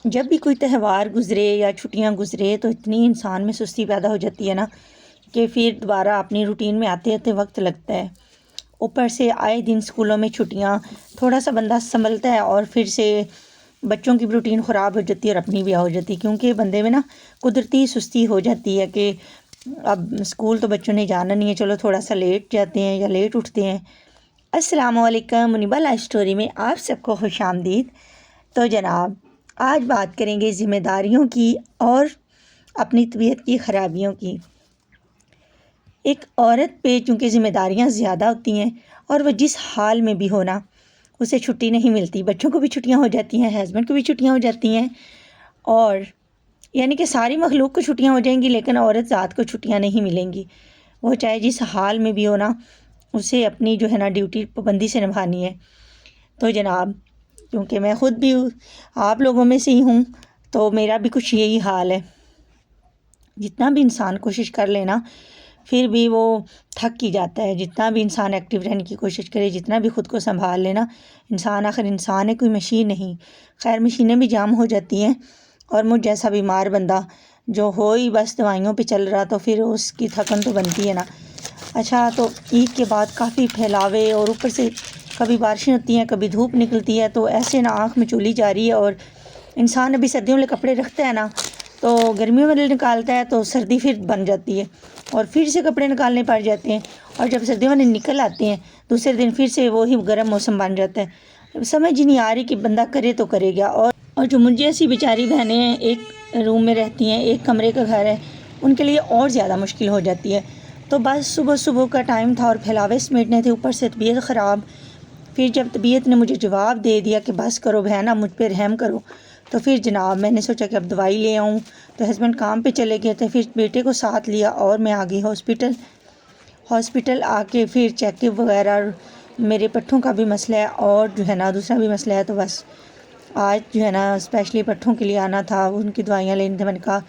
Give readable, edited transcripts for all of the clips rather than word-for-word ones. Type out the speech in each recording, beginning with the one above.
जब भी कोई त्यौहार गुज़रे या छुट्टियां गुज़रे तो इतनी इंसान में सुस्ती पैदा हो जाती है ना कि फिर दोबारा अपनी रूटीन में आते आते वक्त लगता है। ऊपर से आए दिन स्कूलों में छुट्टियां, थोड़ा सा बंदा संभलता है और फिर से बच्चों की भी रूटीन ख़राब हो जाती है और अपनी भी हो जाती है, क्योंकि बंदे में ना कुदरती सुस्ती हो जाती है कि अब स्कूल तो बच्चों ने जाना नहीं है, चलो थोड़ा सा लेट जाते हैं या लेट उठते हैं। अस्सलाम वालेकुम, मुनीबा लाइफ स्टोरी में आप सबको खुश आमदीद। तो जनाब, आज बात करेंगे ज़िम्मेदारियों की और अपनी तबीयत की ख़राबियों की। एक औरत पे चूँकि ज़िम्मेदारियाँ ज़्यादा होती हैं और वह जिस हाल में भी हो ना, उसे छुट्टी नहीं मिलती। बच्चों को भी छुट्टियाँ हो जाती हैं, हस्बैंड को भी छुट्टियाँ हो जाती हैं, और यानी कि सारी मखलूक को छुट्टियाँ हो जाएंगी, लेकिन औरत ज़ात को छुट्टियाँ नहीं मिलेंगी। वो चाहे जिस हाल में भी हो ना, उसे अपनी जो है ना ड्यूटी पाबंदी से निभानी है। तो जनाब, क्योंकि मैं ख़ुद भी आप लोगों में से ही हूँ, तो मेरा भी कुछ यही हाल है। जितना भी इंसान कोशिश कर लेना, फिर भी वो थक ही जाता है। जितना भी इंसान एक्टिव रहने की कोशिश करे, जितना भी ख़ुद को संभाल लेना, इंसान आखिर इंसान है, कोई मशीन नहीं। खैर, मशीनें भी जाम हो जाती हैं, और मुझ जैसा बीमार बंदा जो हो ही बस दवाइयों पे चल रहा, तो फिर उसकी थकन तो बनती है ना। अच्छा, तो ईद के बाद काफ़ी फैलावे, और ऊपर से कभी बारिशें होती हैं, कभी धूप निकलती है, तो ऐसे ना आँख में चूली जा रही है। और इंसान अभी सर्दियों वाले कपड़े रखता है ना, तो गर्मियों वाले निकालता है तो सर्दी फिर बन जाती है, और फिर से कपड़े निकालने पड़ जाते हैं। और जब सर्दियों वाले निकल आते हैं, दूसरे दिन फिर से वही गर्म मौसम बन जाता है। समझ ही नहीं आ रही कि बंदा करे तो करे क्या। और जो मुझे ऐसी बेचारी बहनें हैं, एक रूम में रहती हैं, एक कमरे का घर है, उनके लिए और ज़्यादा मुश्किल हो जाती है। तो बस सुबह सुबह का टाइम था और फैलावे समेटने थे, ऊपर से तबीयत ख़राब। फिर जब तबीयत ने मुझे जवाब दे दिया कि बस करो बहन, अब मुझ पर रहम करो, तो फिर जनाब मैंने सोचा कि अब दवाई ले आऊँ। तो हस्बैंड काम पे चले गए थे, फिर बेटे को साथ लिया और मैं आ गई हॉस्पिटल आके फिर चेकअप वगैरह। मेरे पट्ठों का भी मसला है और जो है ना दूसरा भी मसला है, तो बस आज जो है ना स्पेशली पट्ठों के लिए आना था, उनकी दवाइयाँ लेनी थी। मैंने कहा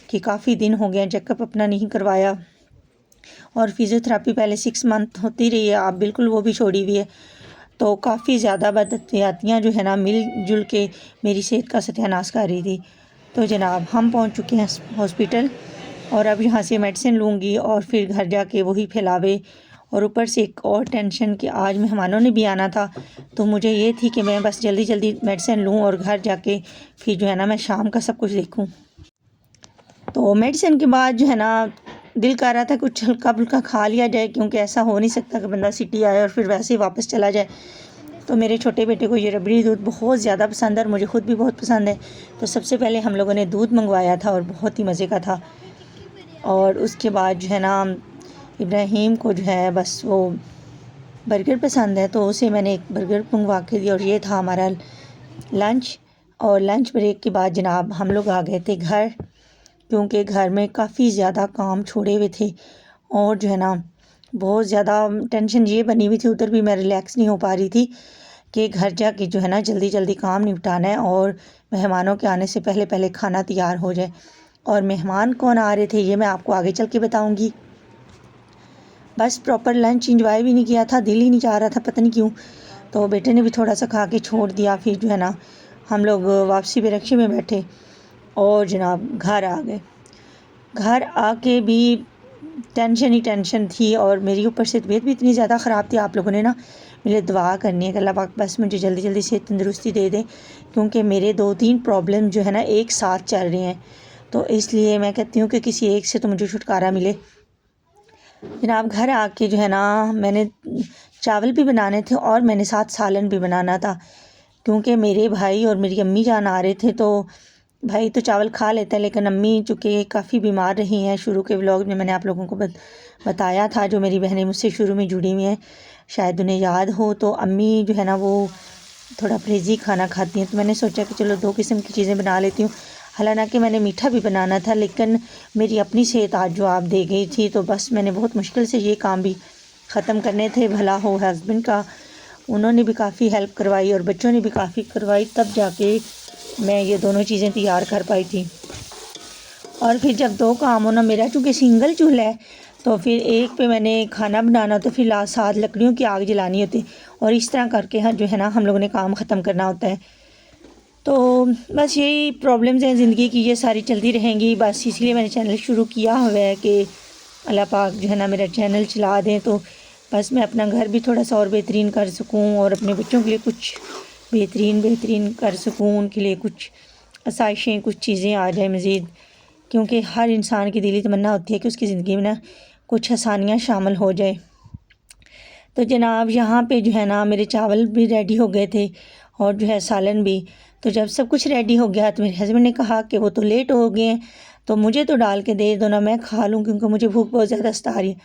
कि काफ़ी दिन हो गए हैं, चेकअप अपना नहीं करवाया, और फिज़ियोथेरेपी पहले 6 मंथ होती रही है, आप बिल्कुल वो भी छोड़ी हुई है। तो काफ़ी ज़्यादा बदअहतियातियाँ जो है ना मिलजुल के मेरी सेहत का सत्यानाश कर रही थी। तो जनाब, हम पहुंच चुके हैं हॉस्पिटल, और अब यहाँ से मेडिसिन लूँगी और फिर घर जाके वही फैलावे, और ऊपर से एक और टेंशन कि आज मेहमानों ने भी आना था। तो मुझे ये थी कि मैं बस जल्दी जल्दी मेडिसिन लूँ और घर जाके फिर जो है ना मैं शाम का सब कुछ देखूँ। तो मेडिसिन के बाद जो है ना दिल कर रहा था कुछ हल्का फुल्का खा लिया जाए, क्योंकि ऐसा हो नहीं सकता कि बंदा सिटी आए और फिर वैसे ही वापस चला जाए। तो मेरे छोटे बेटे को ये रबड़ी दूध बहुत ज़्यादा पसंद है, और मुझे ख़ुद भी बहुत पसंद है। तो सबसे पहले हम लोगों ने दूध मंगवाया था और बहुत ही मज़े का था। और उसके बाद जो है ना इब्राहीम को जो है बस वो बर्गर पसंद है, तो उसे मैंने एक बर्गर मंगवा के दिया, और ये था हमारा लंच। और लंच ब्रेक के बाद जनाब हम लोग आ गए थे घर, क्योंकि घर में काफ़ी ज़्यादा काम छोड़े हुए थे, और जो है ना बहुत ज़्यादा टेंशन ये बनी हुई थी। उधर भी मैं रिलैक्स नहीं हो पा रही थी कि घर जाके जो है ना जल्दी जल्दी काम निपटाना है, और मेहमानों के आने से पहले पहले खाना तैयार हो जाए। और मेहमान कौन आ रहे थे ये मैं आपको आगे चल के बताऊँगी। बस प्रॉपर लंच इंजॉय भी नहीं किया था, दिल ही नहीं चाह रहा था, पता नहीं क्यों। तो बेटे ने भी थोड़ा सा खा के छोड़ दिया। फिर जो है ना हम लोग वापसी पे रिक्शे में बैठे और जनाब घर आ गए। घर आके भी टेंशन ही टेंशन थी, और मेरी ऊपर से तबीयत भी इतनी ज़्यादा ख़राब थी। आप लोगों ने ना मेरे दुआ करनी है कि अल्लाह पाक बस मुझे जल्दी जल्दी से तंदुरुस्ती दे दे, क्योंकि मेरे 2-3 प्रॉब्लम जो है ना एक साथ चल रहे हैं। तो इसलिए मैं कहती हूँ कि किसी एक से तो मुझे छुटकारा मिले। जनाब घर आके जो है ना मैंने चावल भी बनाने थे और मैंने साथ सालन भी बनाना था, क्योंकि मेरे भाई और मेरी अम्मी जान आ रहे थे। तो भाई तो चावल खा लेता है, लेकिन अम्मी चूँकि काफ़ी बीमार रही हैं, शुरू के व्लॉग में मैंने आप लोगों को बताया था, जो मेरी बहनें मुझसे शुरू में जुड़ी हुई हैं शायद उन्हें याद हो। तो अम्मी जो है ना वो थोड़ा परहेज़ी खाना खाती हैं, तो मैंने सोचा कि चलो 2 किस्म की चीज़ें बना लेती हूँ। हालांकि मैंने मीठा भी बनाना था, लेकिन मेरी अपनी सेहत आज जवाब दे गई थी, तो बस मैंने बहुत मुश्किल से ये काम भी ख़त्म करने थे। भला हो हस्बैंड का, उन्होंने भी काफ़ी हेल्प करवाई और बच्चों ने भी काफ़ी करवाई, तब जाके मैं ये दोनों चीज़ें तैयार कर पाई थी। और फिर जब 2 काम हो ना, मेरा चूँकि सिंगल चूल्हा है, तो फिर एक पे मैंने खाना बनाना, तो फिर साथ लकड़ियों की आग जलानी होती, और इस तरह करके जो है ना हम लोगों ने काम ख़त्म करना होता है। तो बस यही प्रॉब्लम्स हैं ज़िंदगी की, ये सारी चलती रहेंगी। बस इसलिए मैंने चैनल शुरू किया हुआ है कि अल्लाह पाक जो है ना मेरा चैनल चला दें, तो बस मैं अपना घर भी थोड़ा सा और बेहतरीन कर सकूं और अपने बच्चों के लिए कुछ बेहतरीन कर सकूं, उनके लिए कुछ आसाइशें, कुछ चीज़ें आ जाए मज़ीद। क्योंकि हर इंसान की दिली तमन्ना होती है कि उसकी ज़िंदगी में ना कुछ आसानियाँ शामिल हो जाए। तो जनाब यहाँ पे जो है ना मेरे चावल भी रेडी हो गए थे और जो है सालन भी। तो जब सब कुछ रेडी हो गया तो मेरे हस्बैंड ने कहा कि वो तो लेट हो गए हैं, तो मुझे तो डाल के दे दो ना, मैं खा लूँ, क्योंकि मुझे भूख बहुत ज़्यादा सता रही है।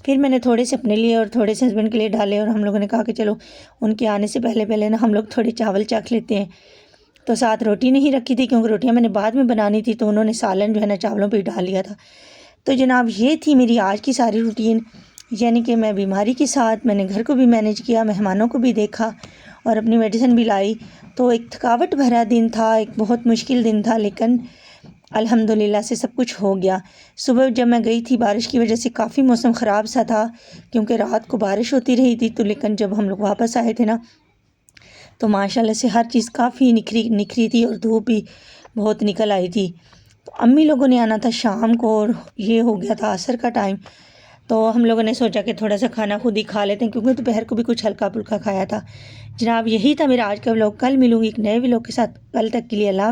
फिर मैंने थोड़े से अपने लिए और थोड़े से हस्बैंड के लिए डाले, और हम लोगों ने कहा कि चलो उनके आने से पहले पहले ना हम लोग थोड़े चावल चख लेते हैं। तो साथ रोटी नहीं रखी थी, क्योंकि रोटियां मैंने बाद में बनानी थी, तो उन्होंने सालन जो है ना चावलों पे डाल लिया था। तो जनाब ये थी मेरी आज की सारी रूटीन, यानी कि मैं बीमारी के साथ मैंने घर को भी मैनेज किया, मेहमानों को भी देखा और अपनी मेडिसिन भी लाई। तो एक थकावट भरा दिन था, एक बहुत मुश्किल दिन था, लेकिन अल्हम्दुलिल्लाह से सब कुछ हो गया। सुबह जब मैं गई थी बारिश की वजह से काफ़ी मौसम ख़राब सा था, क्योंकि रात को बारिश होती रही थी। तो लेकिन जब हम लोग वापस आए थे ना, तो माशाल्लाह से हर चीज़ काफ़ी निखरी थी और धूप भी बहुत निकल आई थी। तो अम्मी लोगों ने आना था शाम को और ये हो गया था असर का टाइम। तो हम लोगों ने सोचा कि थोड़ा सा खाना खुद ही खा लेते हैं, क्योंकि दोपहर को भी कुछ हल्का फुल्का खाया था। जनाब यही था मेरा आज का व्लॉग। कल मिलूँगी एक नए व्लॉग के साथ। कल तक के लिए अल्लाह।